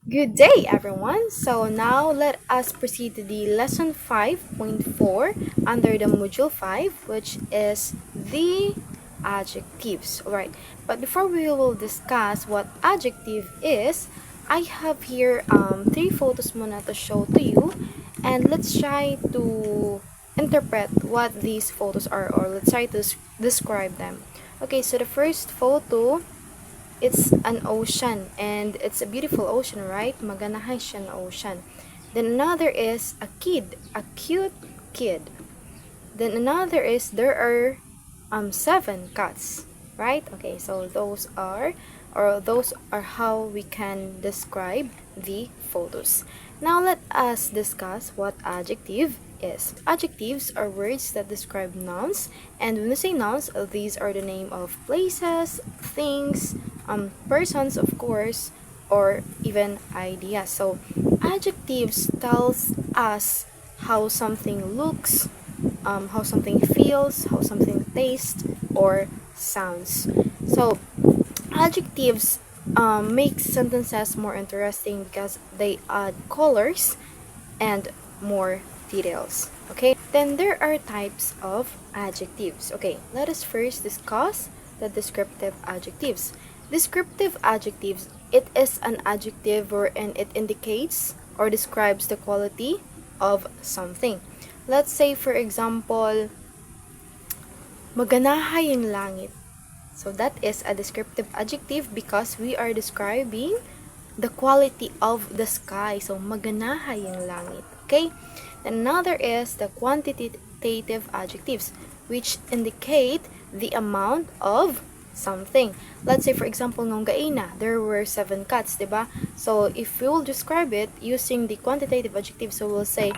Good day, everyone. So now let us proceed to the lesson 5.4 under the module 5, which is the adjectives. Alright, but before we will discuss what adjective is, I have here three photos muna to show to you, and let's try to interpret what these photos are, or let's try to describe them. Okay, so the first photo, it's an ocean, and it's a beautiful ocean, right? Maganahay siya na ocean. Then another is a kid, a cute kid. Then another is there are seven cats, right? Okay, so those are how we can describe the photos. Now let us discuss what adjective is. Adjectives are words that describe nouns, and when we say nouns, these are the name of places, things, persons, of course, or even ideas. So adjectives tells us how something looks, how something feels, how something tastes or sounds. So adjectives make sentences more interesting because they add colors and more details. Okay, then there are types of adjectives. Okay, let us first discuss the descriptive adjectives. Descriptive adjectives, it is an adjective wherein it indicates or describes the quality of something. Let's say, for example, maganahay yung langit. So that is a descriptive adjective because we are describing the quality of the sky. So maganahay yung langit. Okay? Another is the quantitative adjectives, which indicate the amount of something. Let's say, for example, ngong gaina, there were 7 cats, diba? So if we will describe it using the quantitative adjective, so we'll say,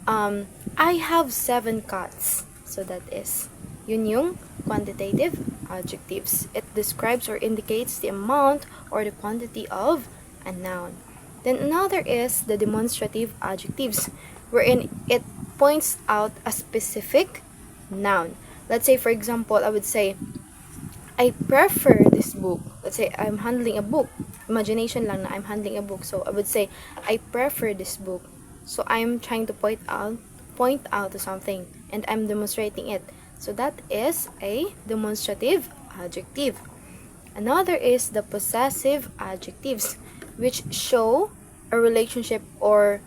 I have 7 cats. So that is, yun yung quantitative adjectives. It describes or indicates the amount or the quantity of a noun. Then another is the demonstrative adjectives, wherein it points out a specific noun. Let's say, for example, I would say, I prefer this book. Let's say, I'm handling a book. Imagination lang na I'm handling a book. So, I would say, I prefer this book. So, I'm trying to point out to something, and I'm demonstrating it. So, that is a demonstrative adjective. Another is the possessive adjectives, which show a relationship or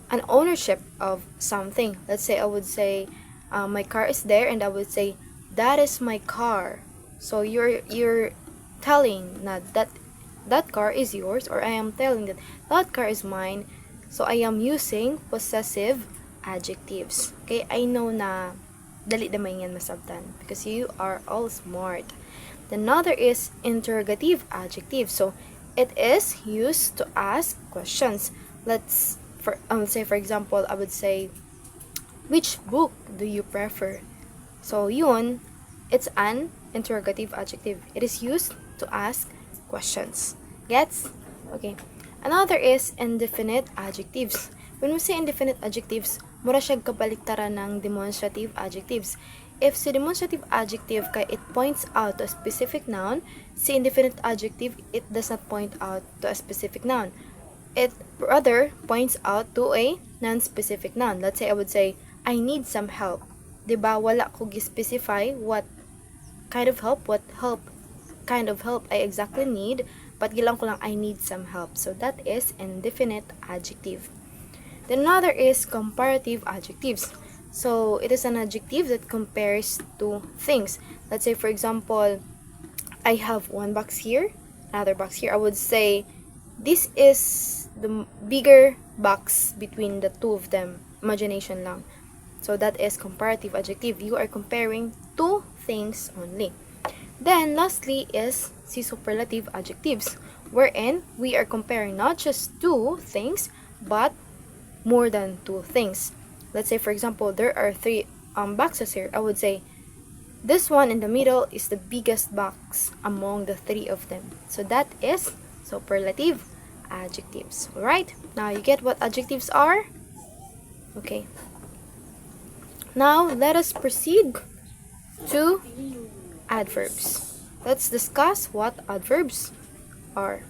an ownership of something. Let's say I would say, my car is there, and I would say, that is my car. So you're telling that car is yours, or I am telling that car is mine. So I am using possessive adjectives. Okay, I know na dali damay yan masabtan because you are all smart. Another is interrogative adjective. So it is used to ask questions. Let's say, for example, I would say, which book do you prefer? So yun, it's an interrogative adjective. It is used to ask questions. Gets? Okay. Another is indefinite adjectives. When we say indefinite adjectives, mura siyang kabaliktaran ng demonstrative adjectives. If si demonstrative adjective kay it points out to a specific noun, si indefinite adjective, it does not point out to a specific noun. It rather points out to a non-specific noun. Let's say I would say, I need some help. 'Di ba? Wala ko gi-specify what kind of help I exactly need, but gilang ko lang I need some help. So that is indefinite adjective. Then another is comparative adjectives. So it is an adjective that compares two things. Let's say, for example, I have one box here, another box here. I would say, this is the bigger box between the two of them. Imagination lang. So that is comparative adjective. You are comparing two things only. Then lastly is the superlative adjectives, wherein we are comparing not just two things, but more than two things. Let's say, for example, there are 3 boxes here. I would say, this one in the middle is the biggest box among the 3 of them. So that is superlative adjectives. Alright? Now you get what adjectives are? Okay. Now let us proceed to adverbs. Let's discuss what adverbs are.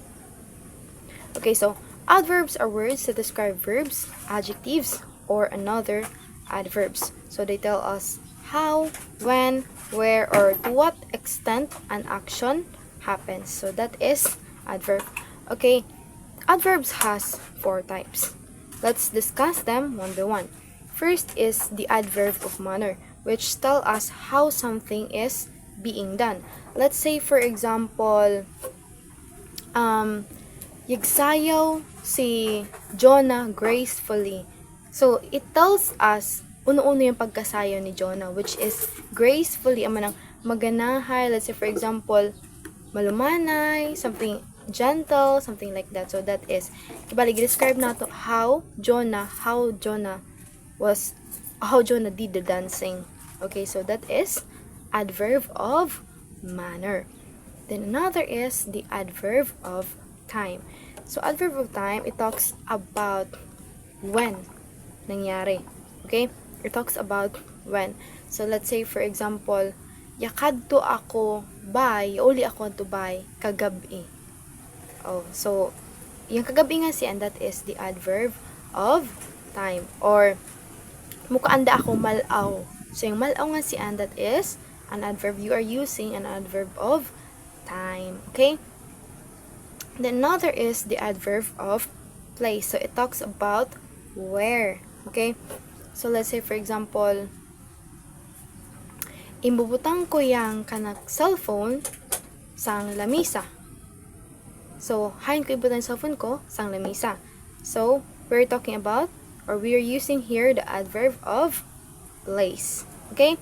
Okay, so Adverbs are words that describe verbs, adjectives, or another adverbs. So they tell us how, when, where, or to what extent an action happens. So that is adverb. Okay, adverbs has 4 types. Let's discuss them one by one. First is the adverb of manner, which tell us how something is being done. Let's say for example, yagsayaw si Jonah gracefully. So, it tells us, uno-uno yung pagkasayaw ni Jonah, which is gracefully, ang manang maganahay. Let's say, for example, malumanay, something gentle, something like that. So, that is, kibali, describe nato how Jonah did the dancing. Okay, so that is adverb of manner. Then another is the adverb of time. So, adverb of time, it talks about when nangyari. Okay? It talks about when. So, let's say, for example, yakadto ako by, uli ako to by, kagabi. Oh, so, yung kagabi nga siya, and that is the adverb of time. Or, mukaanda ako malaw. So, yung malaw nga siya, and that is an adverb. You are using an adverb of time. Okay? Then another is the adverb of place. So, it talks about where. Okay? So, let's say, for example, imbubutang ko yang kanak cellphone sang lamisa. So, hain ko ibutang cellphone ko sang lamisa. So, we're talking about, or we are using here the adverb of place. Okay?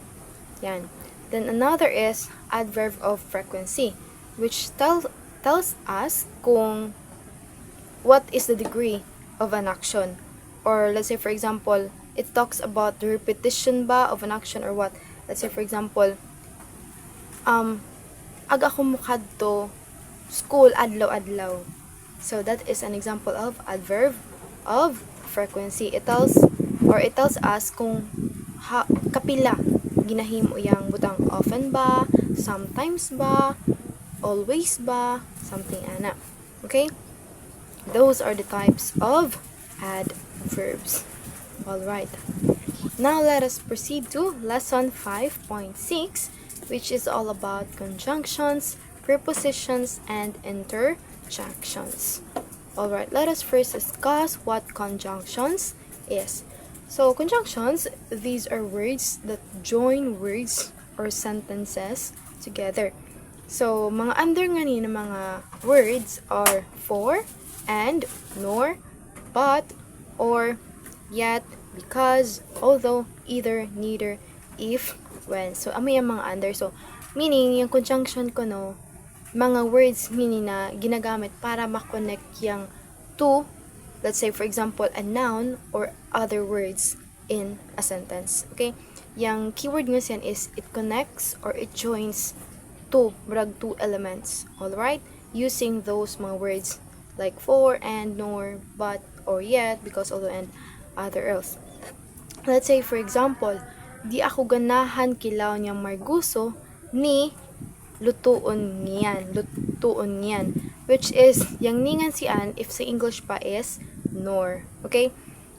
Yan. Then another is adverb of frequency, which tells us kung what is the degree of an action. Or let's say for example, it talks about the repetition ba of an action or what. Let's say for example, aga ko mukadto school adlaw-adlaw. So that is an example of adverb of frequency. It tells us kung kapila ginahimo yang butang, often ba, sometimes ba, always ba, something ana. Okay? Those are the types of adverbs. Alright. Now let us proceed to lesson 5.6, which is all about conjunctions, prepositions, and interjections. Alright, let us first discuss what conjunctions is. So, conjunctions, these are words that join words or sentences together. So, mga under nga ni na mga words are for, and, nor, but, or, yet, because, although, either, neither, if, when. So, amo yung mga under. So, meaning, yung conjunction ko no, mga words meaning na ginagamit para ma-connect yung to, let's say, for example, a noun or other words in a sentence. Okay? Yung keyword nga siyan is it connects or it joins two elements. Alright? Using those mga words like for, and, nor, but, or yet, because, although, and other else. Let's say, for example, di ako ganahan kilaw niyang marguso ni lutuon niyan. Which is, yung ningan siyan, if sa English pa is nor. Okay?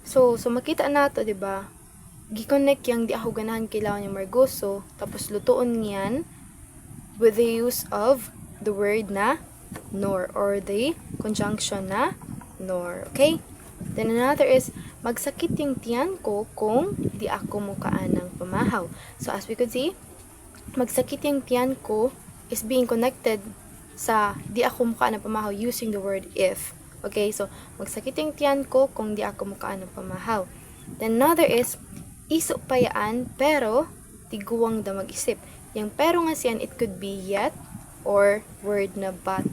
So makita nato, di ba? Gi-connect yang di ako ganahan kilaw niya marguso, tapos lutuon niyan with the use of the word na nor, or the conjunction na nor. Okay? Then another is, magsakit yung tiyan ko kung di ako mukaan ng pamahaw. So as we could see, magsakit yung tiyan ko is being connected sa di ako mukaan ng pamahaw using the word if. Okay, so magsakit yung tiyan ko kung di ako mukaan ng pamahaw. Then another is, iso payaan pero tiguwang da mag-isip. Yung pero nga siyan, it could be yet or word na but.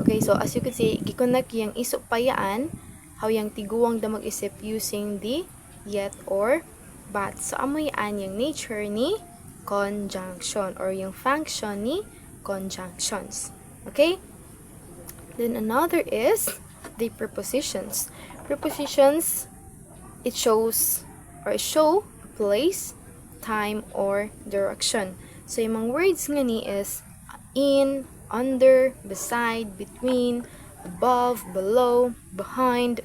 Okay, so as you could see, giconnect yung iso payaan how yung tiguwang da mag-isip using the yet or but. So amoyan yung nature ni conjunction or yung function ni conjunctions. Okay? Then another is the prepositions. Prepositions, it shows or show place, time, or direction. So yung mga words nga ni is in, under, beside, between, above, below, behind,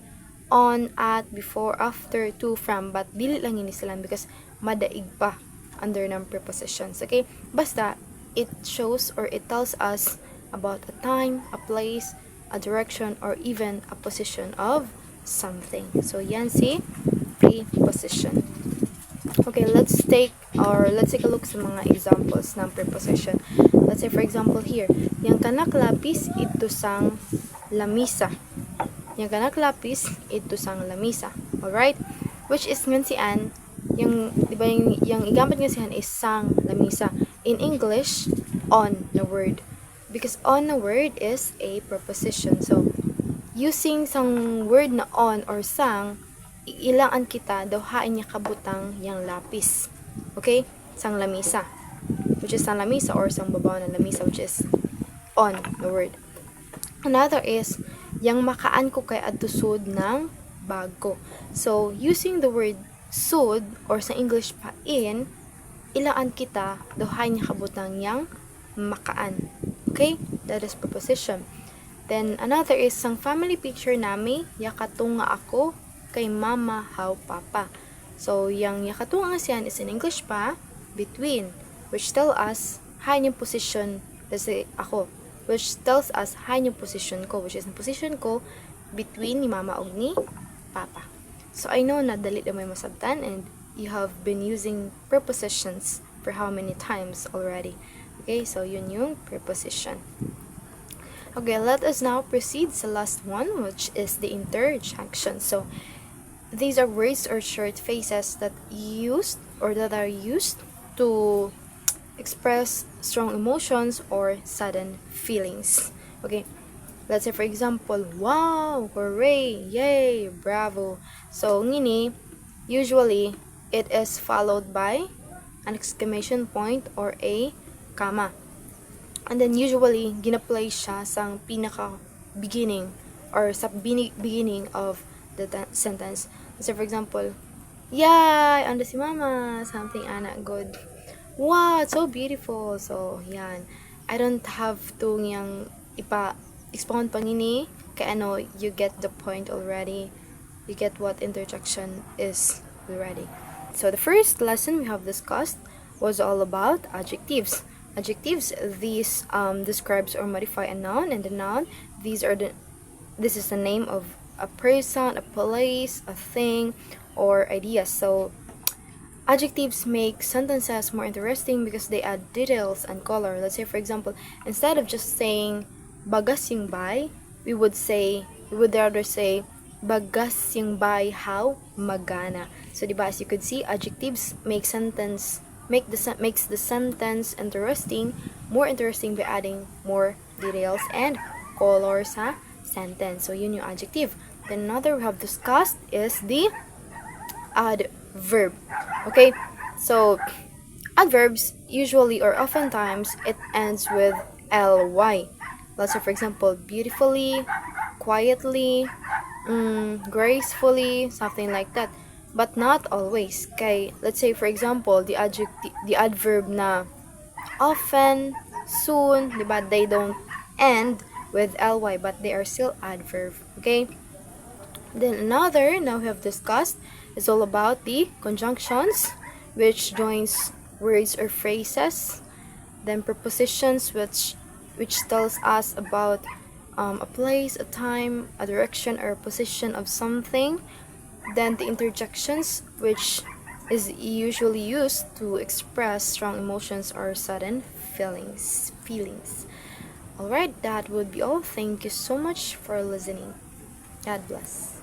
on, at, before, after, to, from, but dili lang ini sila because madaig pa under ng prepositions. Okay? Basta, it shows or it tells us about a time, a place, a direction, or even a position of something. So, yan si preposition. Okay, let's take a look sa mga examples ng preposition. Let's say for example here, yang kanak lapis ito sang lamisa. Yang kanak lapis ito sang lamisa. Alright? Which is ngan sian, yung di ba yung igamit nga sian is sang lamisa. In English, on na word. Because on na word is a preposition. So, using sang word na on or sang, ilangan kita daw hain niya kabutang yang lapis. Okay? Sang lamisa. Which is sang lamisa or sang babaw na lamisa, which is on the word. Another is yang makaan ko kay adusod ng bago. So, using the word sud or sa English pa in, ilaan kita daw hain niya kabutang yang makaan. Okay? That is preposition. Then, another is sang family picture nami, yakatunga ako kay mama, how, papa. So, yung yakatunga siyan is in English pa, between, which tell us, hain yung position, let's say, ako, which tells us, hain yung position ko, which is yung position ko, between ni mama o ni papa. So, I know na dali na may masabtan, and you have been using prepositions for how many times already. Okay, so yun yung preposition. Okay, let us now proceed to the last one, which is the interjection. So, these are words or short phrases that are used to express strong emotions or sudden feelings. Okay, let's say for example, wow, hooray, yay, bravo. So, ngini, usually, it is followed by an exclamation point or a comma. And then usually, gina-play siya sa pinaka-beginning or sa beginning of the sentence. So, for example, yay, ando si mama, something anak good. Wow, it's so beautiful. So, yan. I don't have to niyang expound pangini, kaya ano, you get the point already. You get what interjection is already. So, the first lesson we have discussed was all about adjectives. Adjectives, these describes or modify a noun, and the noun, this is the name of a person, a place, a thing, or idea. So, adjectives make sentences more interesting because they add details and color. Let's say, for example, instead of just saying bagas yung bay, we would rather say bagas yung bay how magana. So, diba, as you could see, adjectives makes the sentence more interesting by adding more details and color sa sentence. So, yun yung adjective. Then another we have discussed is the adverb. Okay, so adverbs usually or oftentimes it ends with ly. Let's say for example, beautifully, quietly, gracefully, something like that. But not always. Okay, let's say for example, the adverb na often, soon, diba, they don't end with ly, but they are still adverb. Okay. Then another now we have discussed is all about the conjunctions, which joins words or phrases. Then prepositions, which tells us about a place, a time, a direction, or a position of something. Then the interjections, which is usually used to express strong emotions or sudden feelings. Alright, that would be all. Thank you so much for listening. God bless.